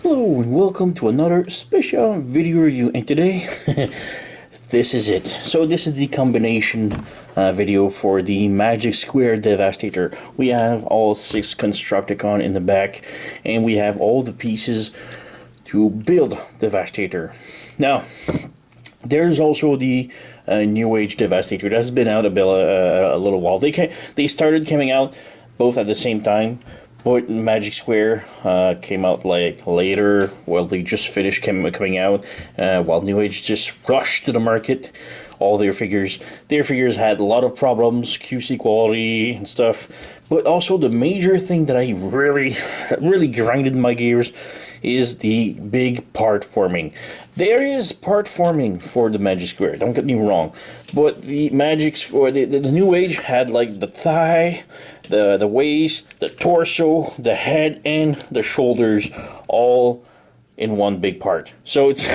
Hello and welcome to another special video review, and today this is it. So this is the combination video for the Magic Square Devastator. We have all 6 Constructicon in the back, and we have all the pieces to build Devastator. Now, there's also the New Age Devastator that's been out a little while. They started coming out both at the same time. But Magic Square came out like later. Well, they just finished coming out, while New Age just rushed to the market. All their figures had a lot of problems, QC quality and stuff. But also the major thing that really grinded my gears is the big part forming. There is part forming for the Magic Square, don't get me wrong, but the Magic Square, the New Age had like the thigh, the waist, the torso, the head, and the shoulders all in one big part. So it's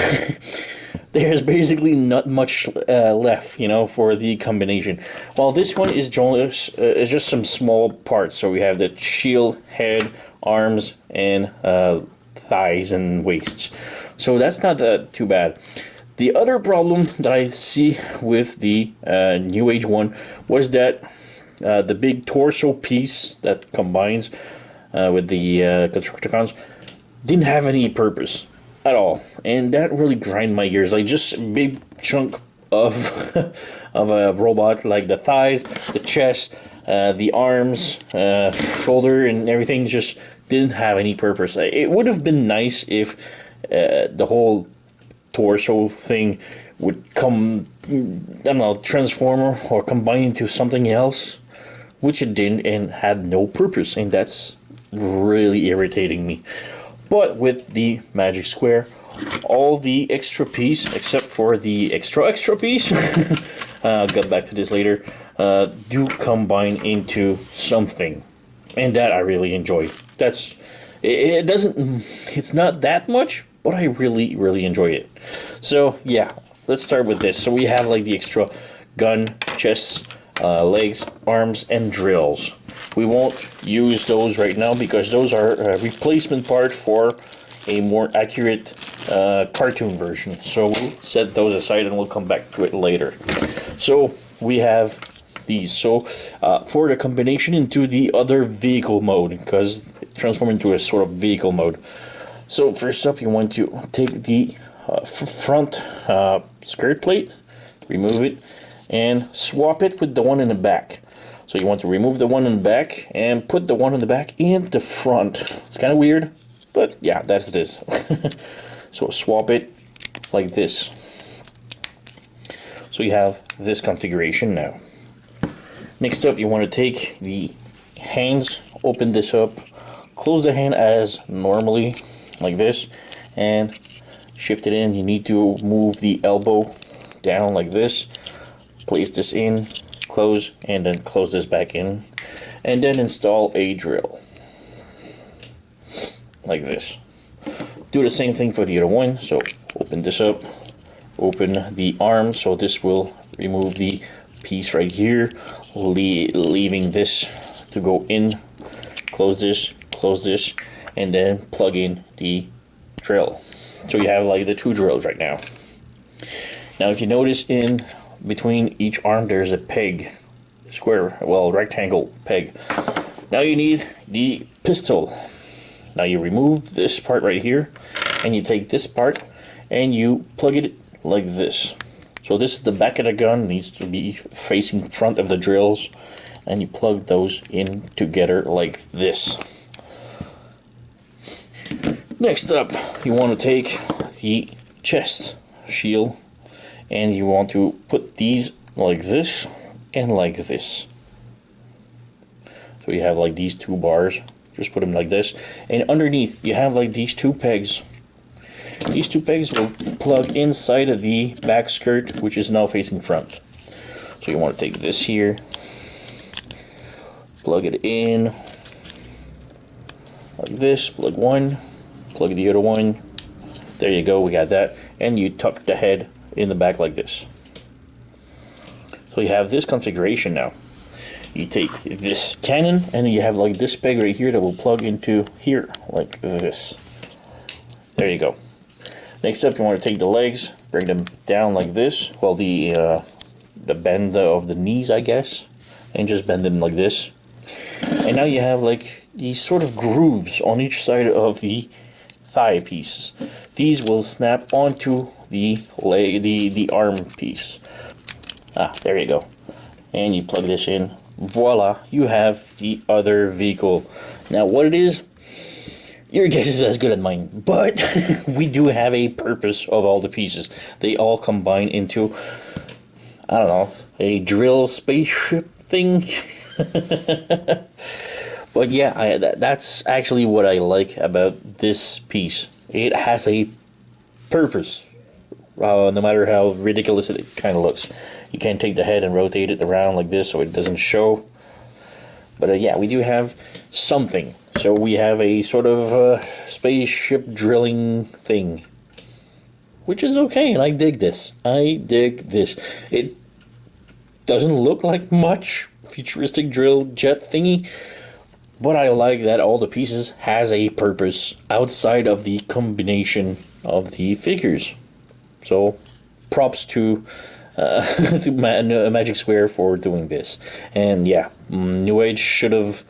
there's basically not much left, for the combination. While this one is just some small parts. So we have the shield, head, arms, and thighs and waists. So that's not too bad. The other problem that I see with the New Age one was that the big torso piece that combines with the Constructicons didn't have any purpose at all, and that really grind my gears. Like just a big chunk of of a robot, like the thighs, the chest, the arms, shoulder, and everything just didn't have any purpose. It would have been nice if the whole torso thing would transform or combine into something else, which it didn't and had no purpose, and that's really irritating me. But with the Magic Square, all the extra piece, except for the extra piece, I'll get back to this later, do combine into something, and that I really enjoy. It's not that much, but I really enjoy it. So yeah, let's start with this. So we have like the extra gun, chests, legs, arms, and drills. We won't use those right now because those are a replacement part for a more accurate cartoon version. So we'll set those aside and we'll come back to it later. So we have these. So for the combination into the other vehicle mode, because it transforms into a sort of vehicle mode. So first up, you want to take the front skirt plate, remove it, and swap it with the one in the back. So you want to remove the one in the back and put the one in the back in the front. It's kind of weird, but yeah, that's it is. So swap it like this. So you have this configuration now. Next up, you want to take the hands, open this up, close the hand as normally, like this, and shift it in. You need to move the elbow down like this, place this in, close, and then close this back in, and then install a drill like this. Do the same thing for the other one. So open this up, open the arm, so this will remove the piece right here, leaving this to go in, close this, and then plug in the drill. So you have like the 2 drills right now. Now if you notice, in between each arm there's a peg, rectangle peg. Now you need the pistol. Now you remove this part right here, and you take this part and you plug it like this. So this is the back of the gun, it needs to be facing front of the drills, and you plug those in together like this. Next up, you want to take the chest shield, and you want to put these like this and like this. So you have like these 2 bars, just put them like this, and underneath you have like these 2 pegs. These 2 pegs will plug inside of the back skirt, which is now facing front. So you want to take this here, plug it in like this, plug one, plug the other one. There you go, we got that. And you tuck the head in the back like this. So you have this configuration now. You take this cannon and you have like this peg right here that will plug into here like this. There you go. Next up, you want to take the legs, bring them down like this. Well, the bend of the knees, I guess, and just bend them like this. And now you have like these sort of grooves on each side of the thigh pieces. These will snap onto the leg, the arm piece. Ah, there you go. And you plug this in. Voila, you have the other vehicle. Now, what it is, your guess is as good as mine. But we do have a purpose of all the pieces. They all combine into, I don't know, a drill spaceship thing. But yeah, that's actually what I like about this piece. It has a purpose, no matter how ridiculous it kind of looks. You can take the head and rotate it around like this so it doesn't show. But yeah, we do have something. So we have a sort of spaceship drilling thing, which is okay, and I dig this. I dig this. It doesn't look like much futuristic drill jet thingy, but I like that all the pieces has a purpose outside of the combination of the figures. So props to Magic Square for doing this. And yeah, New Age should have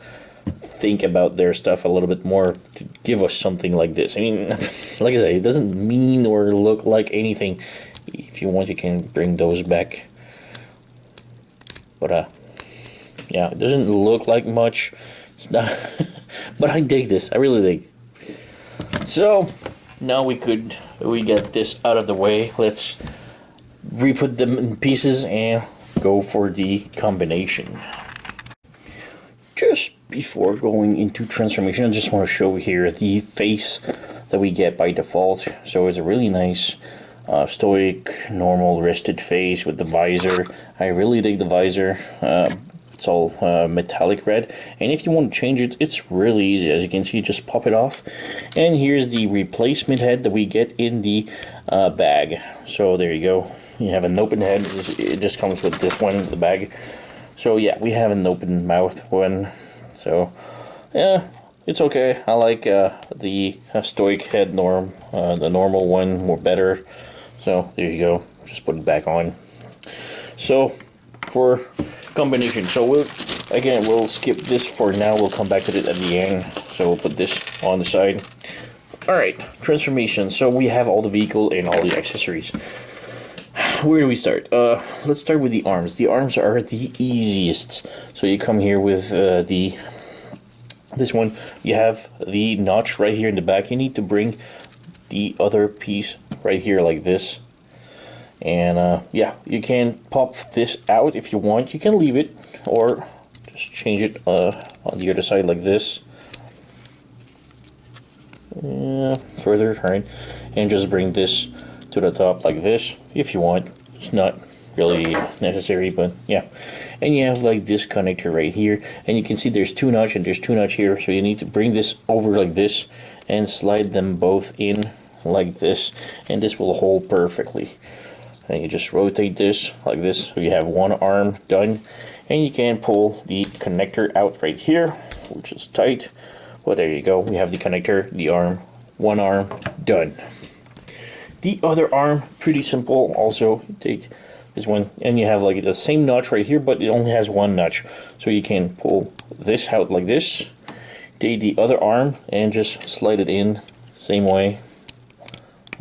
think about their stuff a little bit more to give us something like this. I mean, like I said, it doesn't mean or look like anything. If you want, you can bring those back. But yeah, it doesn't look like much. It's not, but I dig this. I really dig. So now we get this out of the way. Let's re-put them in pieces and go for the combination. Just before going into transformation, I just want to show here the face that we get by default. So it's a really nice stoic, normal rested face with the visor. I really dig the visor. It's all metallic red, and if you want to change it, it's really easy. As you can see, just pop it off. And here's the replacement head that we get in the bag. So there you go. You have an open head. It just comes with this one, the bag. So yeah, we have an open mouth one. So yeah, it's okay. I like the stoic head norm, the normal one more better. So there you go. Just put it back on. So for combination, so we'll skip this for now. We'll come back to it at the end. So we'll put this on the side. All right, transformation. So we have all the vehicle and all the accessories. Where do we start? Let's start with the arms. The arms are the easiest. So you come here with this one. You have the notch right here in the back. You need to bring the other piece right here like this. And yeah, you can pop this out if you want. You can leave it or just change it on the other side like this. Further, right? And just bring this to the top like this if you want. It's not really necessary, but yeah. And you have like this connector right here, and you can see there's two notch and there's two notch here, so you need to bring this over like this and slide them both in like this, and this will hold perfectly. And you just rotate this like this, so you have one arm done. And you can pull the connector out right here, which is tight. Well, there you go. We have the connector, the arm, one arm, done. The other arm, pretty simple. Also, you take this one, and you have like the same notch right here, but it only has one notch. So you can pull this out like this, take the other arm, and just slide it in, same way,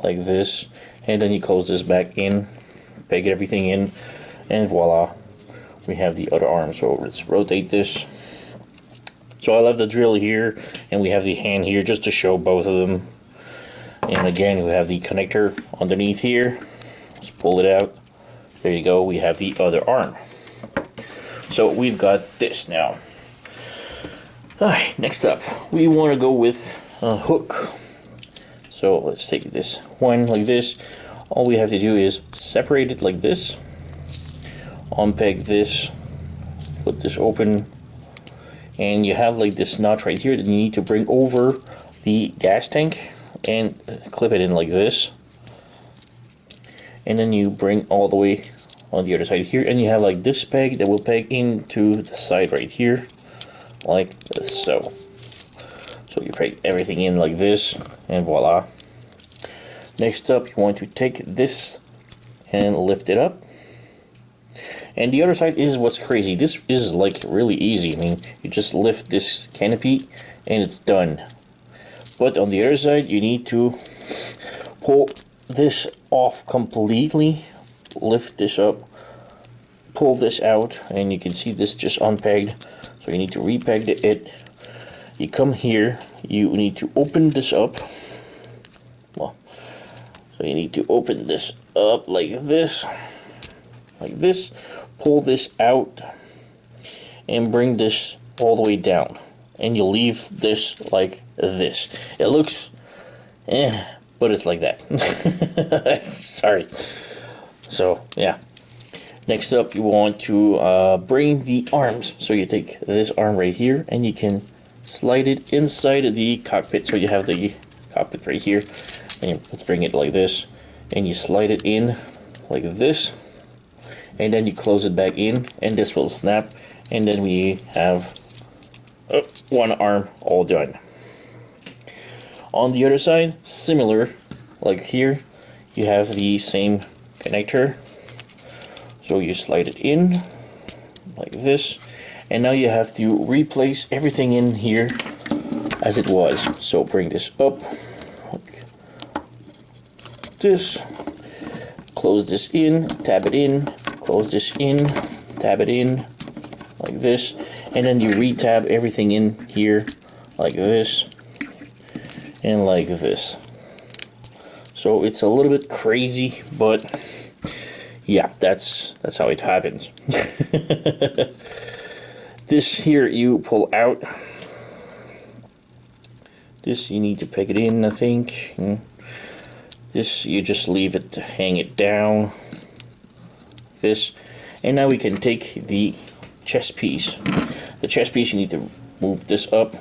like this. And then you close this back in, peg everything in, and voila, we have the other arm. So let's rotate this. So I left the drill here, and we have the hand here just to show both of them. And again, we have the connector underneath here. Let's pull it out. There you go, we have the other arm. So we've got this now. Alright, next up, we want to go with a hook. So let's take this one like this. All we have to do is separate it like this, unpeg this, flip this open, and you have like this notch right here that you need to bring over the gas tank and clip it in like this. And then you bring all the way on the other side here, and you have like this peg that will peg into the side right here, like this. So you peg everything in like this, and voila, Next up, you want to take this and lift it up. And the other side is what's crazy. This is like really easy. I mean, you just lift this canopy and it's done. But on the other side, you need to pull this off completely, lift this up, pull this out, and you can see this just unpegged. So you need to repeg it. You come here, you need to open this up. Well, so you need to open this up like this, pull this out, and bring this all the way down. And you leave this like this. It looks, but it's like that. Sorry. So, yeah. Next up, you want to bring the arms. So you take this arm right here, and you can slide it inside the cockpit. So you have the cockpit right here. And let's bring it like this. And you slide it in like this. And then you close it back in, and this will snap. And then we have one arm all done. On the other side, similar, like here, you have the same connector. So you slide it in like this, and now you have to replace everything in here as it was. So bring this up like this, close this in, tab it in, close this in, tab it in like this, and then you re-tab everything in here like this and like this. So it's a little bit crazy, but yeah, that's how it happens. This here you pull out. This you need to peg it in, I think. This you just leave it to hang it down. This, and now we can take the chest piece. The chest piece, you need to move this up,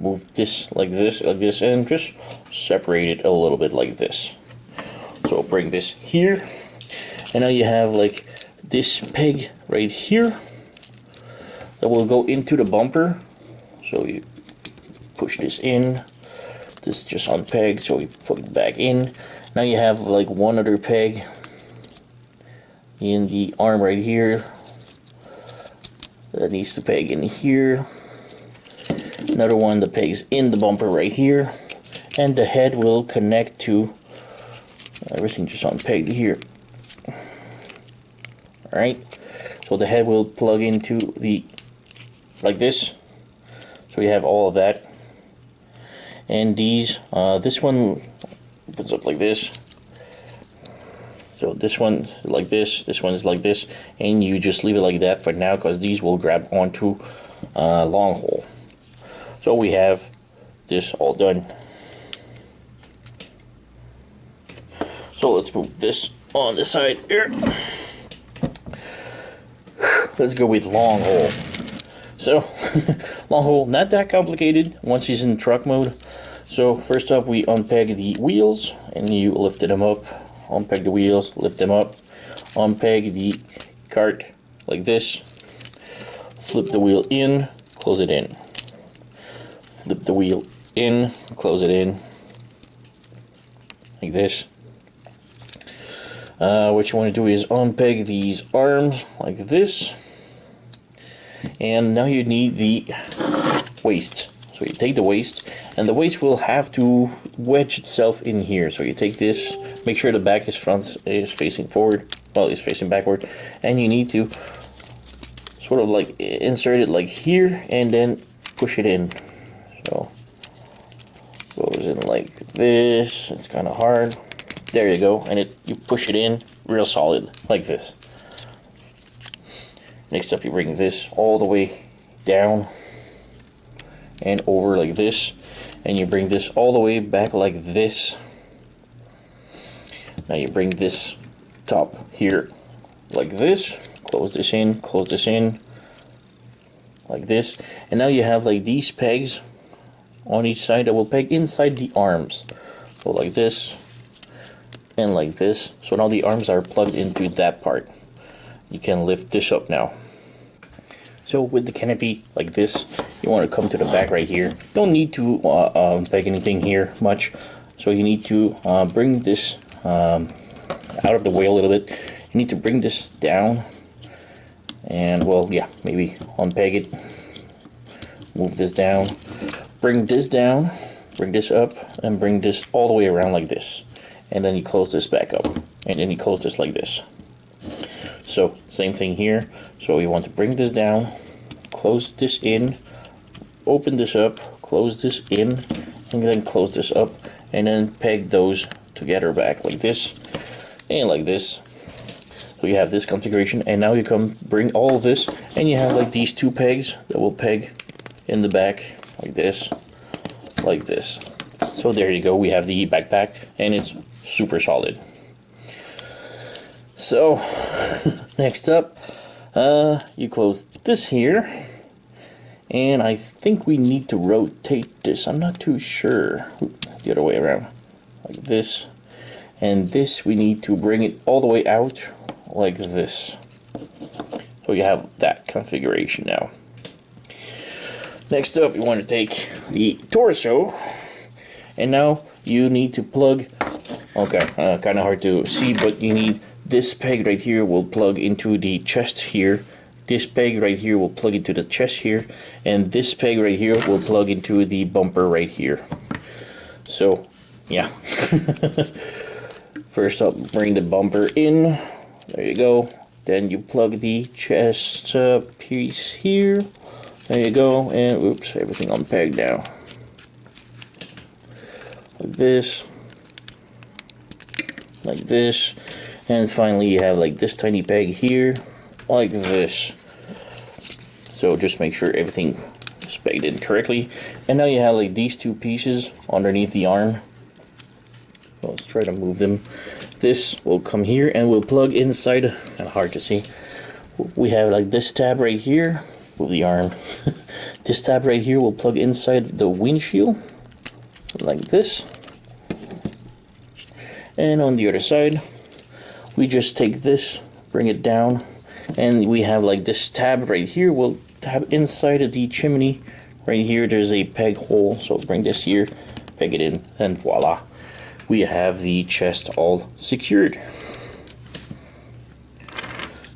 move this, and just separate it a little bit like this. So bring this here, and now you have like this peg right here that will go into the bumper. So you push this in, this is just unpegged, so we put it back in. Now you have like one other peg in the arm right here that needs to peg in here, another one that pegs in the bumper right here, and the head will connect to everything just unpegged here. Alright, so the head will plug into the, like this, so you have all of that. And these, this one opens up like this. So this one is like this one is like this, and you just leave it like that for now because these will grab onto long hole. So we have this all done. So let's move this on the side here. Let's go with long hole. So long hole, not that complicated once he's in truck mode. So first up, we unpeg the wheels and you lift them up. Unpeg the wheels, lift them up. Unpeg the cart like this. Flip the wheel in, close it in. Flip the wheel in, close it in. Like this. What you want to do is unpeg these arms like this. And now you need the waist. So you take the waist, and the waist will have to wedge itself in here. So you take this, make sure the back is facing forward, well, it's facing backward, and you need to sort of like insert it like here and then push it in. So goes in like this. It's kind of hard. There you go, and you push it in real solid like this. Next up, you bring this all the way down and over like this, and you bring this all the way back like this. Now you bring this top here like this, close this in like this, and now you have like these pegs on each side that will peg inside the arms. So like this and like this. So now the arms are plugged into that part. You can lift this up now. So with the canopy like this, you want to come to the back right here. Don't need to peg anything here much. So you need to bring this out of the way a little bit. You need to bring this down, and well, yeah, maybe unpeg it, move this down, bring this down, bring this up, and bring this all the way around like this, and then you close this back up, and then you close this like this. So same thing here. So you want to bring this down, close this in, open this up, close this in, and then close this up, and then peg those together back like this and like this. So you have this configuration, and now you come bring all of this, and you have like these two pegs that will peg in the back like this, like this. So there you go, we have the backpack, and it's super solid. So next up, you close this here, and I think we need to rotate this. I'm not too sure. The other way around, like this, and this we need to bring it all the way out like this. So you have that configuration now. Next up, you want to take the torso, and now you need to plug, okay, kind of hard to see, but you need this peg right here will plug into the chest here, this peg right here will plug into the chest here, and this peg right here will plug into the bumper right here. So yeah. First up, bring the bumper in, there you go, then you plug the chest piece here, there you go, and oops, everything unpegged now, like this, and finally you have like this tiny peg here, like this. So just make sure everything is pegged in correctly, and now you have like these two pieces underneath the arm. Well, let's try to move them. This will come here and will plug inside, kind of hard to see. We have like this tab right here, move the arm. This tab right here will plug inside the windshield, like this. And on the other side, we just take this, bring it down, and we have like this tab right here will tab inside of the chimney. Right here there's a peg hole, so bring this here, peg it in, and voila, we have the chest all secured.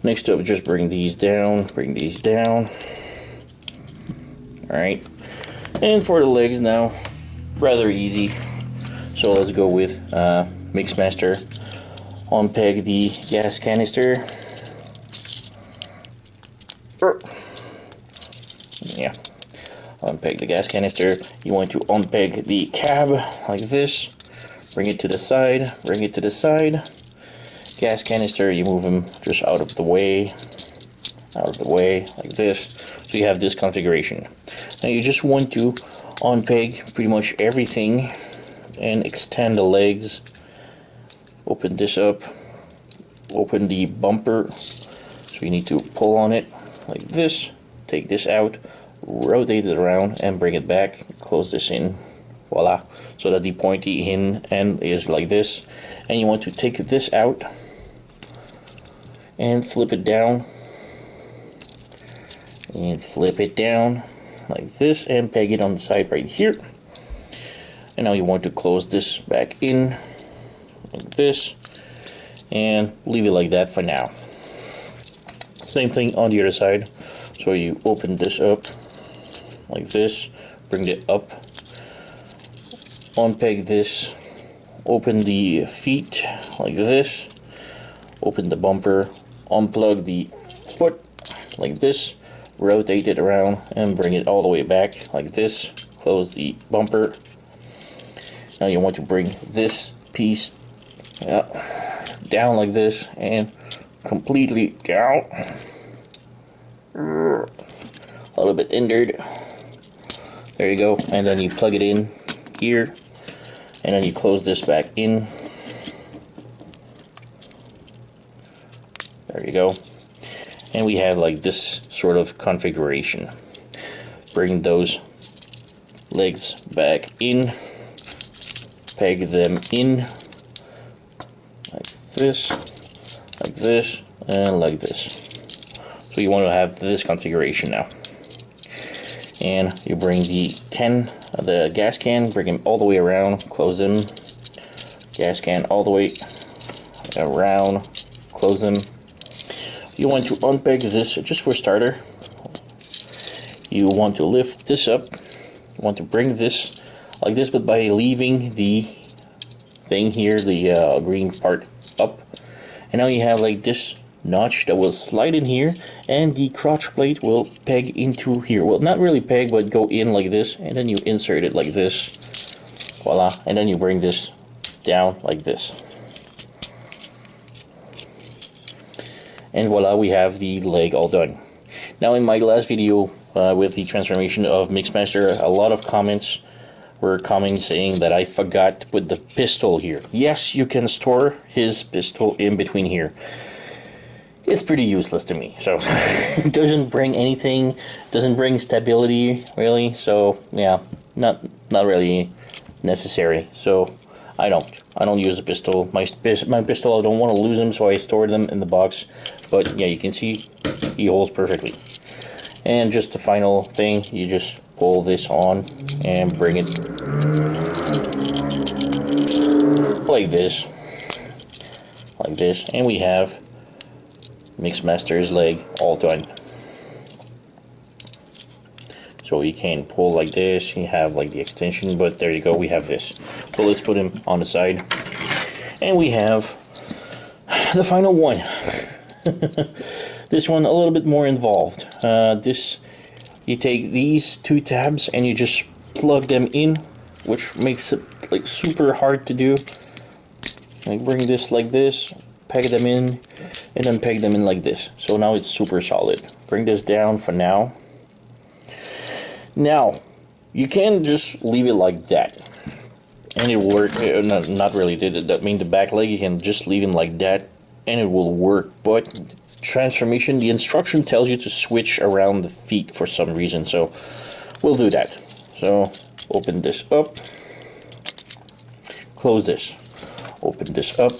Next up, just bring these down, alright, and for the legs now, rather easy, so let's go with Mixmaster. Unpeg the gas canister. Yeah, unpeg the gas canister. You want to unpeg the cab like this. Bring it to the side, Gas canister, you move them just out of the way, like this. So you have this configuration. Now you just want to unpeg pretty much everything and extend the legs. Open this up, open the bumper, so you need to pull on it like this, take this out, rotate it around and bring it back, close this in, voila, so that the pointy end is like this. And you want to take this out and flip it down, like this, and peg it on the side right here. And now you want to close this back in like this and leave it like that for now. Same thing on the other side. So you open this up like this, bring it up, unpeg this, open the feet like this, open the bumper, unplug the foot like this, rotate it around and bring it all the way back like this, close the bumper. Now you want to bring this piece down like this and completely down, a little bit hindered, there you go, and then you plug it in here and then you close this back in, there you go, and we have like this sort of configuration. Bring those legs back in, peg them in like this, and like this. So you want to have this configuration now. And you bring the gas can, bring them all the way around, close them, gas can all the way around, close them. You want to unpeg this just for starter. You want to lift this up. You want to bring this like this, but by leaving the thing here, the green part up. And now you have like this notch that will slide in here, and the crotch plate will peg into here. Well, not really peg, but go in like this, and then you insert it like this. Voila. And then you bring this down like this. And voila, we have the leg all done. Now, in my last video with the transformation of Mixmaster, a lot of comments were saying that I forgot to put the pistol here. Yes, you can store his pistol in between here. It's pretty useless to me, so it doesn't bring anything, doesn't bring stability really, so yeah, not really necessary. So I don't use the pistol. My pistol, I don't want to lose them, so I store them in the box. But yeah, you can see he holds perfectly. And just the final thing, you just pull this on and bring it like this, and we have Mixmaster's leg all done. So you can pull like this, you have like the extension, but there you go, we have this. So let's put him on the side, and we have the final one. This one a little bit more involved. You take these two tabs and you just plug them in, which makes it like super hard to do. Like bring this like this, peg them in, and then peg them in like this. So now it's super solid. Bring this down for now. Now, you can just leave it like that, and it will work. Not really. That mean the back leg, you can just leave him like that, and it will work. But transformation, the instruction tells you to switch around the feet for some reason, so we'll do that. So open this up, close this, open this up,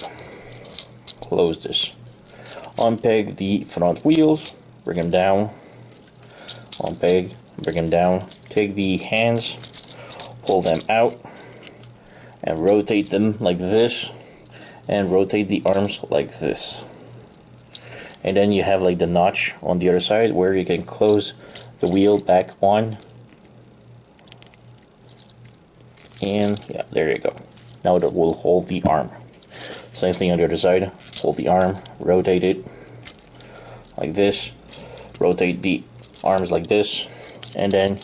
close this, unpeg the front wheels, bring them down, unpeg, bring them down, take the hands, pull them out, and rotate them like this, and rotate the arms like this. And then you have like the notch on the other side where you can close the wheel back on. And yeah, there you go. Now that will hold the arm. Same thing on the other side. Hold the arm, rotate it like this, rotate the arms like this, and then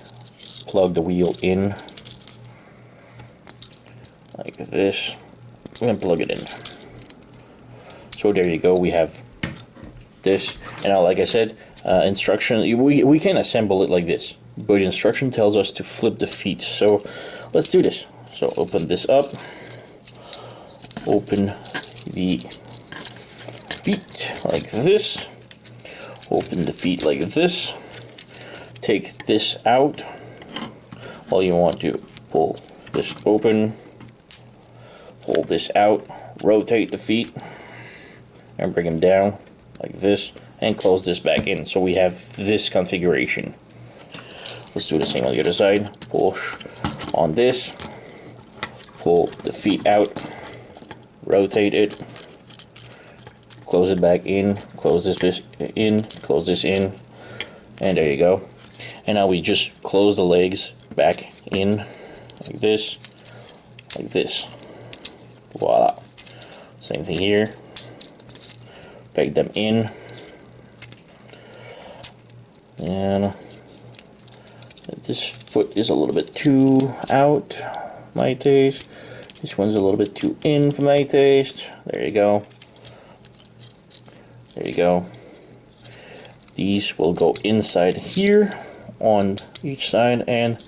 plug the wheel in like this, and plug it in. So there you go, we have this. And now, like I said, instruction, we can assemble it like this, but instruction tells us to flip the feet. So let's do this. So open this up, open the feet like this, open the feet like this, take this out. Well, you want to pull this open, pull this out, rotate the feet, and bring them down like this, and close this back in. So we have this configuration. Let's do the same on the other side. Push on this, pull the feet out, rotate it, close it back in, close this in, close this in, and there you go. And now we just close the legs back in like this, like this. Voila. Same thing here. Peg them in, and this foot is a little bit too out, my taste. This one's a little bit too in for my taste. There you go. There you go. These will go inside here on each side, and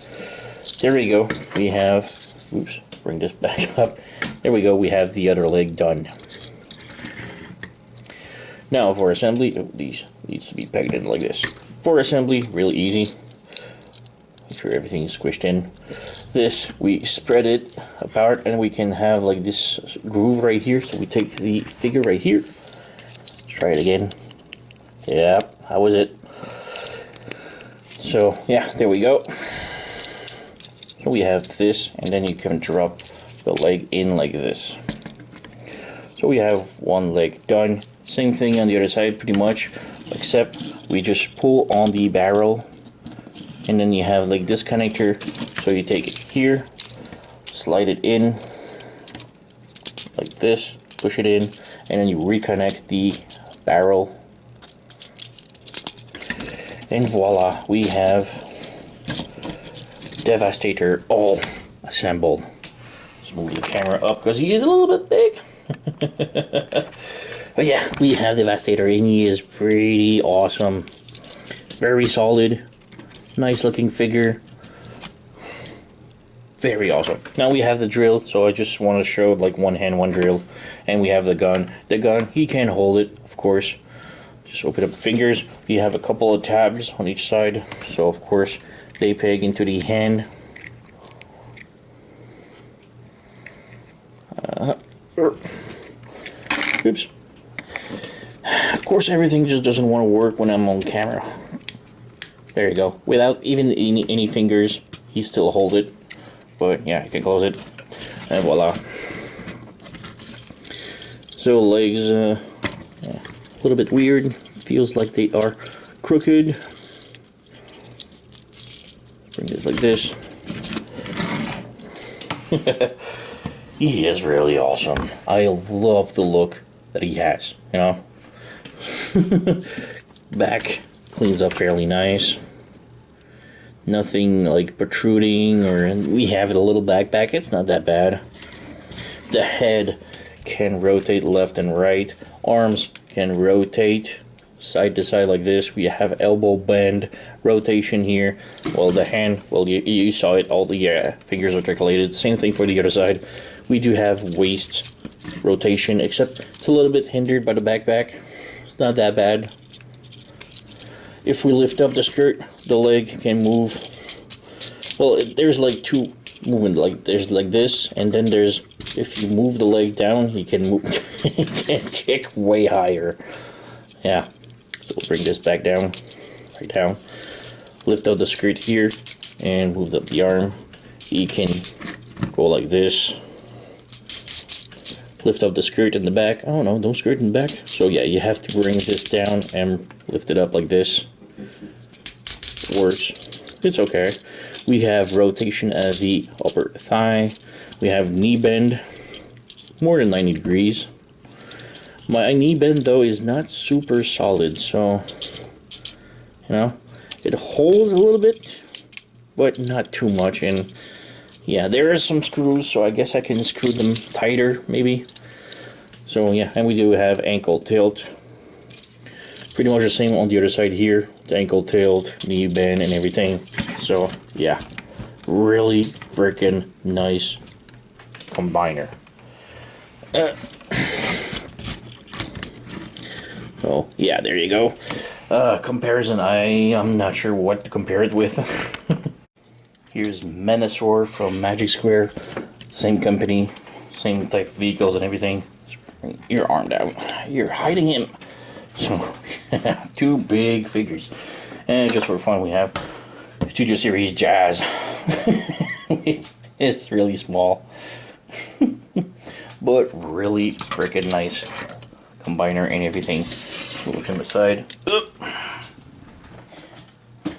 there we go. We have, oops, bring this back up. There we go, we have the other leg done. Now for assembly, these needs to be pegged in like this. For assembly, really easy. Make sure everything is squished in. This, we spread it apart, and we can have like this groove right here. So we take the figure right here. Let's try it again. Yeah, how was it? So yeah, there we go. So we have this, and then you can drop the leg in like this. So we have one leg done. Same thing on the other side pretty much, except we just pull on the barrel, and then you have like this connector. So you take it here, slide it in like this, push it in, and then you reconnect the barrel, and voila, we have Devastator all assembled. Let's move the camera up because he is a little bit big. But yeah, we have Devastator, and he is pretty awesome. Very solid, nice looking figure. Very awesome. Now we have the drill, so I just want to show like one hand, one drill. And we have the gun. The gun, he can hold it, of course. Just open up the fingers. We have a couple of tabs on each side, so of course they peg into the hand. Oops. Of course, everything just doesn't want to work when I'm on camera. There you go. Without even any fingers, he still hold it. But yeah, you can close it, and voila. So legs, a little bit weird. Feels like they are crooked. Bring this like this. He is really awesome. I love the look that he has, you know. Back cleans up fairly nice. Nothing like protruding, or we have it a little back. It's not that bad. The head can rotate left and right. Arms can rotate side to side like this. We have elbow bend rotation here. Well, the hand, well, you saw it, all the fingers articulated. Same thing for the other side. We do have waist rotation, except it's a little bit hindered by the backpack. It's not that bad. If we lift up the skirt, the leg can move. Well, there's like two movement. Like there's like this, and then there's, if you move the leg down, he can move. He can kick way higher. Yeah. So we'll bring this back down, right down. Lift up the skirt here, and move up the arm. He can go like this. Lift up the skirt in the back. Oh no, don't skirt in the back. So yeah, you have to bring this down and lift it up like this. Works. It's okay. We have rotation of the upper thigh. We have knee bend, more than 90 degrees. My knee bend though is not super solid, so you know, it holds a little bit, but not too much. And yeah, there are some screws, so I guess I can screw them tighter, maybe. So yeah, and we do have ankle tilt. Pretty much the same on the other side here. The ankle tilt, knee bend, and everything. So yeah, really freaking nice combiner. So yeah, there you go. Comparison, I'm not sure what to compare it with. Here's Menasor from Magic Square. Same company, same type of vehicles and everything. You're armed out. You're hiding him. So, two big figures. And just for fun, we have Studio Series Jazz. It's really small. But really freaking nice combiner and everything. Move him aside.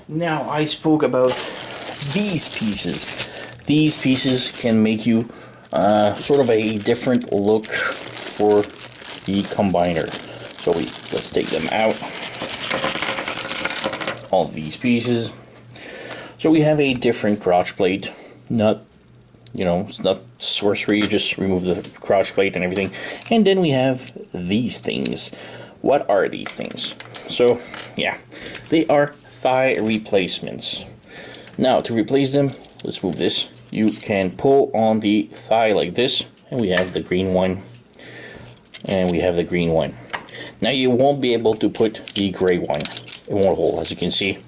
Now, I spoke about these pieces. These pieces can make you sort of a different look for the combiner. So let's take them out. All these pieces. So we have a different crotch plate. Not, you know, it's not sorcery. You just remove the crotch plate and everything. And then we have these things. What are these things? So yeah, they are thigh replacements. Now to replace them, let's move this. You can pull on the thigh like this, and we have the green one, and we have the green one. Now you won't be able to put the gray one. It won't hold, as you can see.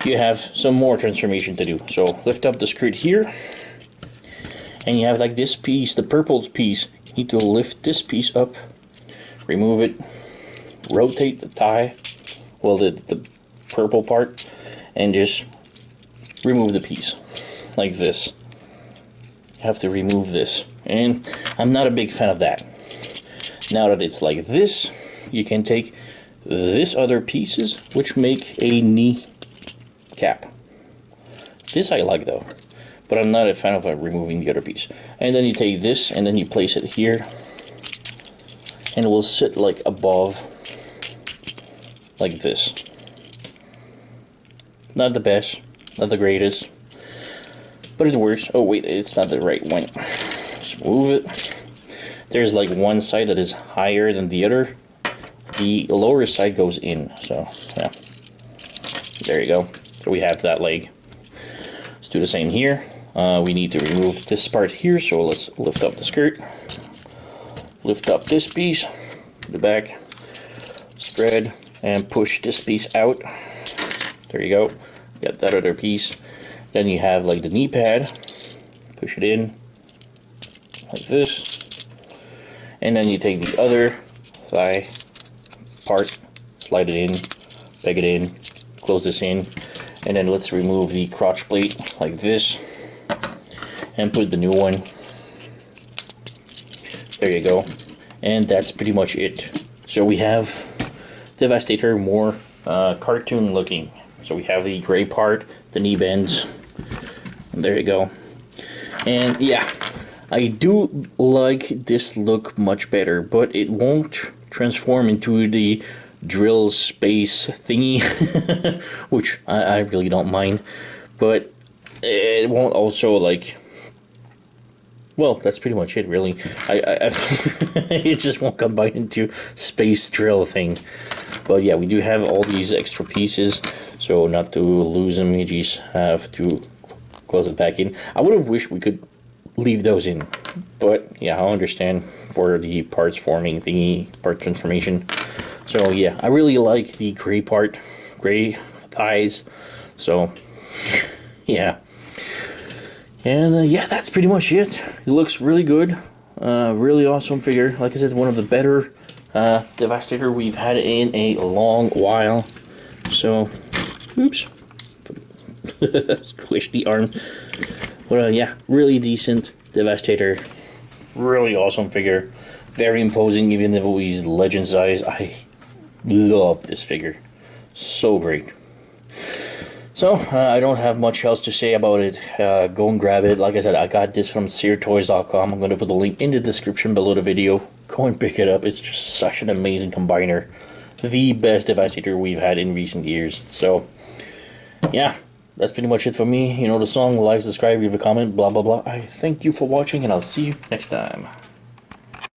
You have some more transformation to do. So lift up the skirt here, and you have like this piece, the purple piece. You need to lift this piece up, remove it, rotate the thigh, well the purple part, and just remove the piece like this. You have to remove this, and I'm not a big fan of that. Now that it's like this, you can take this other pieces, which make a knee cap. This I like though, but I'm not a fan of removing the other piece. And then you take this and then you place it here, and it will sit like above, like this. Not the best, not the greatest, but it works. Oh wait, it's not the right one. Just move it. There's like one side that is higher than the other. The lower side goes in, so yeah. There you go. So we have that leg. Let's do the same here. We need to remove this part here, so let's lift up the skirt. Lift up this piece, the back, spread, and push this piece out. There you go. Got that other piece. Then you have like the knee pad. Push it in like this. And then you take the other thigh part, slide it in, peg it in, close this in, and then let's remove the crotch plate like this and put the new one. There you go. And that's pretty much it. So we have Devastator more cartoon looking. So we have the gray part, the knee bends. There you go. And yeah, I do like this look much better, but it won't transform into the drill space thingy, which I really don't mind. But it won't also like, well, that's pretty much it really. It just won't combine into space drill thing. But yeah, we do have all these extra pieces, so not to lose them, you just have to close it back in. I would have wished we could leave those in, but yeah, I understand for the parts forming thingy, part transformation. So yeah, I really like the gray part, gray thighs. So yeah. And yeah, that's pretty much it. It looks really good. Really awesome figure. Like I said, one of the better Devastator we've had in a long while. So, oops. Squish the arm. But yeah, really decent Devastator. Really awesome figure. Very imposing, even if he's legend size. I love this figure. So great. So, I don't have much else to say about it. Go and grab it. Like I said, I got this from SearToys.com. I'm going to put the link in the description below the video. Go and pick it up. It's just such an amazing combiner. The best Devastator we've had in recent years. So, yeah, that's pretty much it for me. You know the song. Like, subscribe, leave a comment, blah, blah, blah. I thank you for watching, and I'll see you next time.